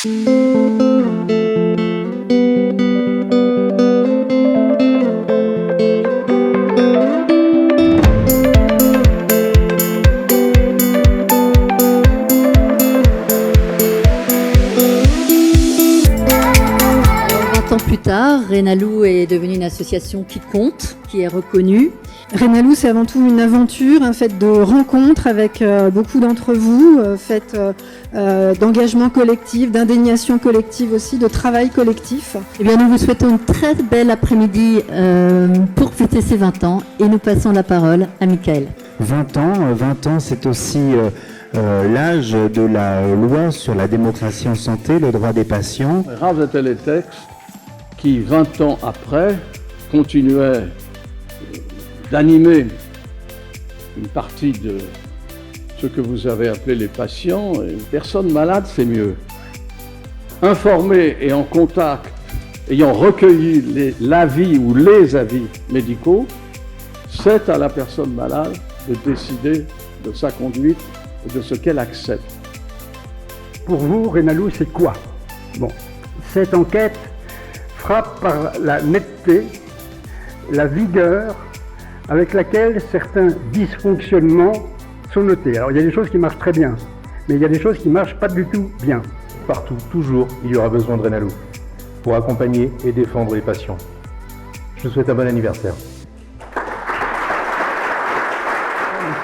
Plus tard, Rénalou est devenue une association qui compte, qui est reconnue. Rénalou, c'est avant tout une aventure, un fait de rencontres avec beaucoup d'entre vous, fait d'engagement collectif, d'indignation collective aussi, de travail collectif. Eh bien, nous vous souhaitons une très belle après-midi pour fêter ses 20 ans et nous passons la parole à Michael. 20 ans, c'est aussi l'âge de la loi sur la démocratie en santé, le droit des patients. Rares étaient les textes qui, 20 ans après, continuait d'animer une partie de ce que vous avez appelé les patients. Une personne malade, c'est mieux. Informée et en contact, ayant recueilli l'avis ou les avis médicaux, c'est à la personne malade de décider de sa conduite et de ce qu'elle accepte. Pour vous, Rénalou, c'est quoi? Bon, cette enquête frappe par la netteté, la vigueur avec laquelle certains dysfonctionnements sont notés. Alors il y a des choses qui marchent très bien, mais il y a des choses qui ne marchent pas du tout bien. Partout, toujours, il y aura besoin de Rénalou pour accompagner et défendre les patients. Je vous souhaite un bon anniversaire.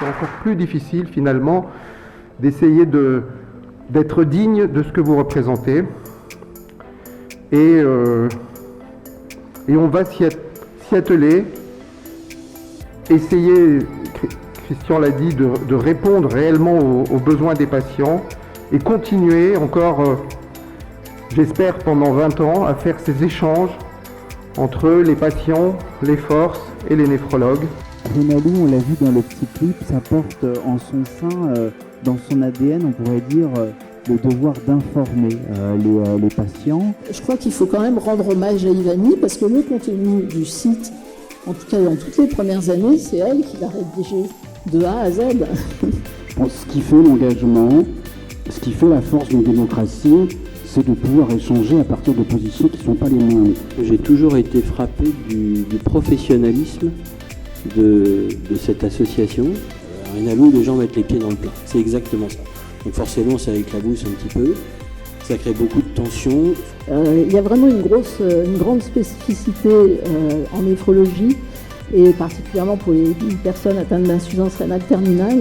C'est encore plus difficile finalement d'essayer d'être digne de ce que vous représentez. Et on va s'y atteler, essayer, Christian l'a dit, de répondre réellement aux besoins des patients et continuer encore, j'espère pendant 20 ans, à faire ces échanges entre les patients, les forces et les néphrologues. Rénalou, on l'a vu dans le petit clip, ça porte en son sein, dans son ADN, on pourrait dire, le devoir d'informer les patients. Je crois qu'il faut quand même rendre hommage à Ivani parce que le contenu du site, en tout cas dans toutes les premières années, c'est elle qui l'a rédigé de A à Z. Ce qui fait l'engagement, ce qui fait la force d'une démocratie, c'est de pouvoir échanger à partir de positions qui ne sont pas les mêmes. J'ai toujours été frappé du professionnalisme de cette association. Rénalou, les gens mettent les pieds dans le plat. C'est exactement ça. Donc forcément, ça éclabousse un petit peu. Ça crée beaucoup de tensions. Il y a vraiment une grande spécificité en néphrologie, et particulièrement pour les personnes atteintes d'insuffisance rénale terminale,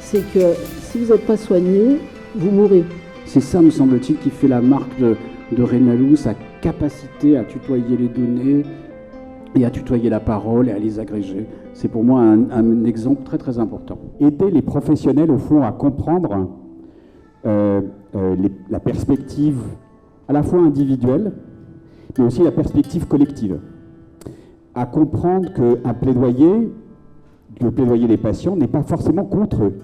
c'est que si vous n'êtes pas soigné, vous mourrez. C'est ça, me semble-t-il, qui fait la marque de Rénalou, sa capacité à tutoyer les données et à tutoyer la parole et à les agréger. C'est pour moi un exemple très très important. Aider les professionnels, au fond, à comprendre la perspective à la fois individuelle, mais aussi la perspective collective. À comprendre qu'un plaidoyer, le plaidoyer des patients, n'est pas forcément contre eux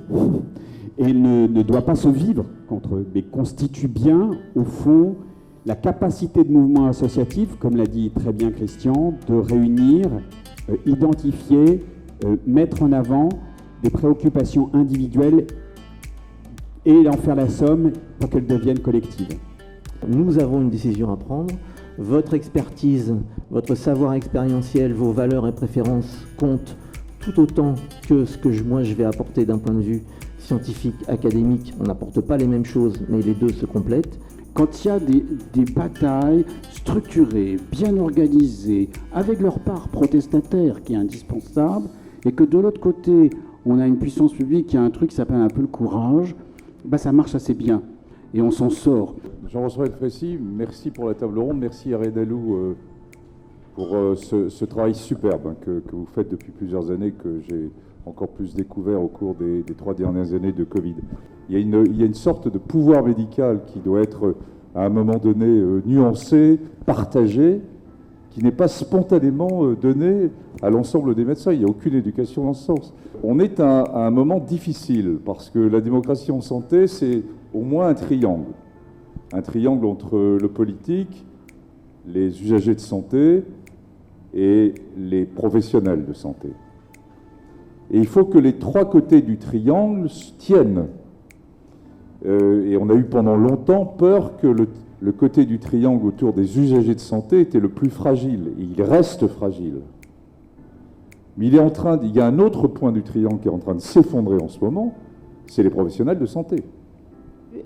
et ne doit pas se vivre contre eux, mais constitue bien, au fond, la capacité de mouvement associatif, comme l'a dit très bien Christian, de réunir, identifier, mettre en avant des préoccupations individuelles et d'en faire la somme pour qu'elles deviennent collectives. Nous avons une décision à prendre. Votre expertise, votre savoir expérientiel, vos valeurs et préférences comptent tout autant que ce que moi je vais apporter d'un point de vue scientifique, académique. On n'apporte pas les mêmes choses, mais les deux se complètent. Quand il y a des batailles structurées, bien organisées, avec leur part protestataire qui est indispensable, et que de l'autre côté, on a une puissance publique qui a un truc qui s'appelle un peu le courage, ça marche assez bien. Et on s'en sort. Jean-François Précy, merci pour la table ronde, merci à Rénalou pour ce travail superbe que vous faites depuis plusieurs années, que j'ai encore plus découvert au cours des 3 dernières années de Covid. Il y a une sorte de pouvoir médical qui doit être à un moment donné nuancé, partagé, qui n'est pas spontanément donné à l'ensemble des médecins. Il n'y a aucune éducation dans ce sens. On est à un moment difficile parce que la démocratie en santé, c'est au moins un triangle. Un triangle entre le politique, les usagers de santé et les professionnels de santé. Et il faut que les 3 côtés du triangle tiennent. Et on a eu pendant longtemps peur que le côté du triangle autour des usagers de santé était le plus fragile. Et il reste fragile. Mais il y a un autre point du triangle qui est en train de s'effondrer en ce moment, c'est les professionnels de santé.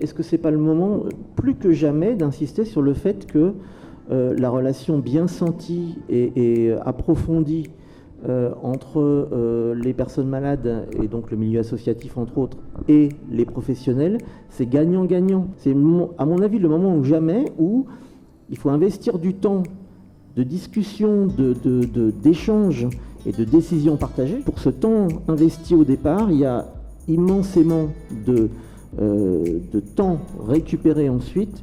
Est-ce que ce n'est pas le moment, plus que jamais, d'insister sur le fait que la relation bien sentie et approfondie entre les personnes malades, et donc le milieu associatif entre autres, et les professionnels, c'est gagnant-gagnant. C'est à mon avis le moment ou jamais où il faut investir du temps de discussion, d'échange et de décision partagée. Pour ce temps investi au départ, il y a immensément de temps récupéré ensuite,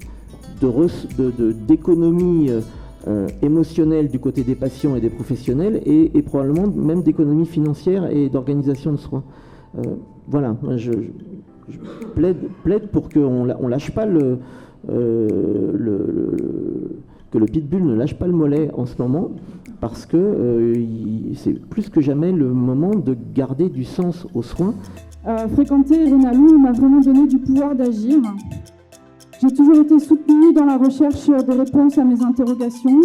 d'économie émotionnelle du côté des patients et des professionnels, et probablement même d'économie financière et d'organisation de soins. Voilà, je plaide pour qu'on lâche pas que le pitbull ne lâche pas le mollet en ce moment, parce que c'est plus que jamais le moment de garder du sens aux soins. Fréquenter Renalou m'a vraiment donné du pouvoir d'agir. J'ai toujours été soutenue dans la recherche des réponses à mes interrogations.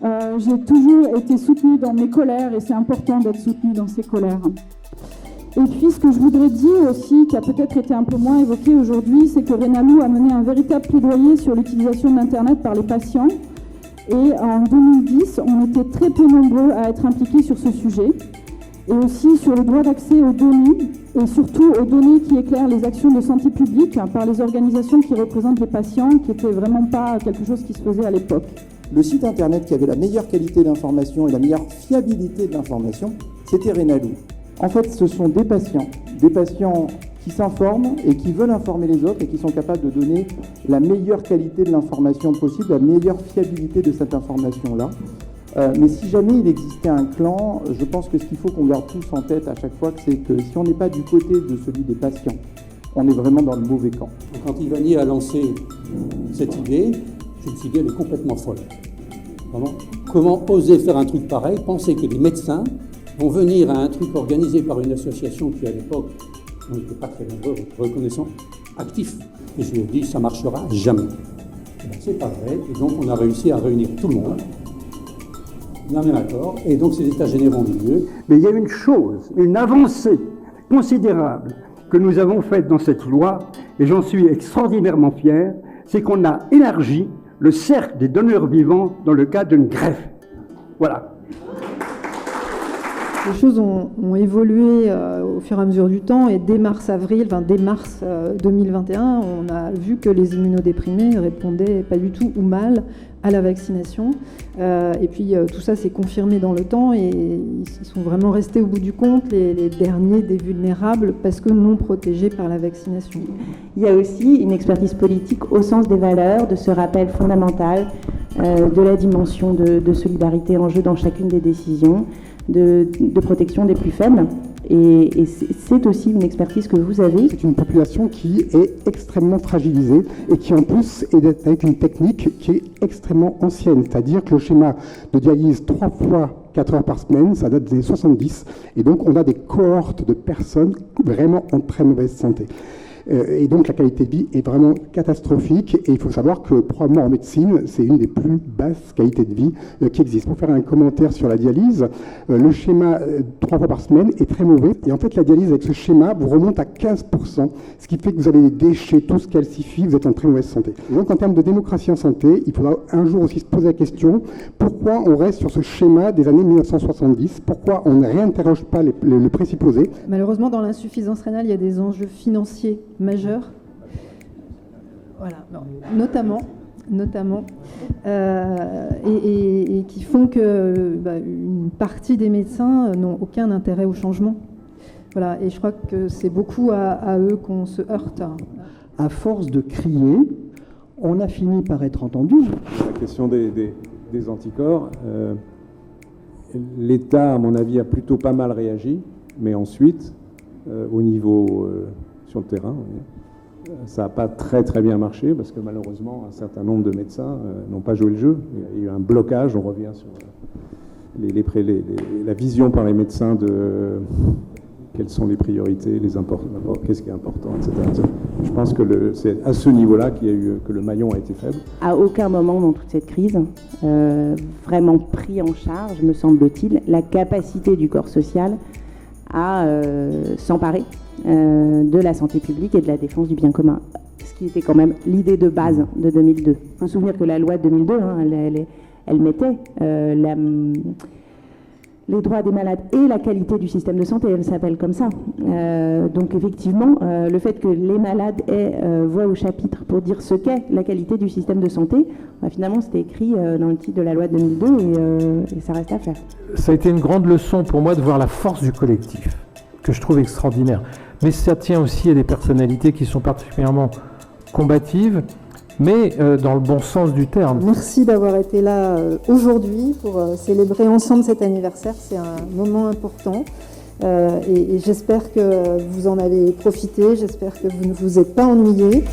J'ai toujours été soutenue dans mes colères, et c'est important d'être soutenue dans ces colères. Et puis, ce que je voudrais dire aussi, qui a peut-être été un peu moins évoqué aujourd'hui, c'est que Renalou a mené un véritable plaidoyer sur l'utilisation de l'Internet par les patients. Et en 2010, on était très peu nombreux à être impliqués sur ce sujet. Et aussi sur le droit d'accès aux données, et surtout aux données qui éclairent les actions de santé publique par les organisations qui représentent les patients, qui n'était vraiment pas quelque chose qui se faisait à l'époque. Le site internet qui avait la meilleure qualité d'information et la meilleure fiabilité de l'information, c'était Renalou. En fait, ce sont des patients qui s'informent et qui veulent informer les autres et qui sont capables de donner la meilleure qualité de l'information possible, la meilleure fiabilité de cette information-là. Mais si jamais il existait un clan, je pense que ce qu'il faut qu'on garde tous en tête à chaque fois, c'est que si on n'est pas du côté de celui des patients, on est vraiment dans le mauvais camp. Quand Ivani a lancé cette idée, je me suis dit, elle est complètement folle. Vraiment, comment oser faire un truc pareil, penser que des médecins vont venir à un truc organisé par une association qui, à l'époque, on n'était pas très nombreux, reconnaissant, actif. Et je lui ai dit, ça ne marchera jamais. C'est pas vrai. Et donc, on a réussi à réunir tout le monde. On a mis un accord. Et donc, ces états généraux ont eu lieu. Mais il y a une chose, une avancée considérable que nous avons faite dans cette loi, et j'en suis extraordinairement fier, c'est qu'on a élargi le cercle des donneurs vivants dans le cas d'une greffe. Voilà. Les choses ont évolué au fur et à mesure du temps, et dès mars 2021, on a vu que les immunodéprimés répondaient pas du tout ou mal à la vaccination. Et puis tout ça s'est confirmé dans le temps, et ils sont vraiment restés au bout du compte, les derniers des vulnérables, parce que non protégés par la vaccination. Il y a aussi une expertise politique au sens des valeurs, de ce rappel fondamental de la dimension de solidarité en jeu dans chacune des décisions, de protection des plus faibles. Et c'est aussi une expertise que vous avez. C'est une population qui est extrêmement fragilisée et qui en plus est avec une technique qui est extrêmement ancienne. C'est-à-dire que le schéma de dialyse 3 fois 4 heures par semaine, ça date des années 70. Et donc on a des cohortes de personnes vraiment en très mauvaise santé. Et donc la qualité de vie est vraiment catastrophique, et il faut savoir que probablement en médecine, c'est une des plus basses qualités de vie qui existent. Pour faire un commentaire sur la dialyse, le schéma 3 fois par semaine est très mauvais, et en fait la dialyse avec ce schéma vous remonte à 15%, ce qui fait que vous avez des déchets, tout se calcifie, vous êtes en très mauvaise santé. Et donc en termes de démocratie en santé, il faudra un jour aussi se poser la question, pourquoi on reste sur ce schéma des années 1970, pourquoi on ne réinterroge pas le présupposé. Malheureusement, dans l'insuffisance rénale, il y a des enjeux financiers majeurs, voilà, notamment, et qui font que une partie des médecins n'ont aucun intérêt au changement. Voilà, et je crois que c'est beaucoup à eux qu'on se heurte. À force de crier, on a fini par être entendu. La question des anticorps, l'État, à mon avis, a plutôt pas mal réagi, mais ensuite, au niveau sur le terrain, ça n'a pas très bien marché, parce que malheureusement, un certain nombre de médecins n'ont pas joué le jeu. Il y a eu un blocage, on revient sur la vision par les médecins quelles sont les priorités, qu'est-ce qui est important, etc. Je pense que c'est à ce niveau-là que le maillon a été faible. À aucun moment dans toute cette crise, vraiment pris en charge, me semble-t-il, la capacité du corps social à s'emparer de la santé publique et de la défense du bien commun. Ce qui était quand même l'idée de base de 2002. Il faut se souvenir que la loi de 2002, elle mettait les droits des malades et la qualité du système de santé, elle s'appelle comme ça. Donc effectivement, le fait que les malades aient voix au chapitre pour dire ce qu'est la qualité du système de santé, finalement c'était écrit dans le titre de la loi de 2002 et ça reste à faire. Ça a été une grande leçon pour moi de voir la force du collectif, que je trouve extraordinaire. Mais ça tient aussi à des personnalités qui sont particulièrement combatives, mais dans le bon sens du terme. Merci d'avoir été là aujourd'hui pour célébrer ensemble cet anniversaire. C'est un moment important et j'espère que vous en avez profité, j'espère que vous ne vous êtes pas ennuyés.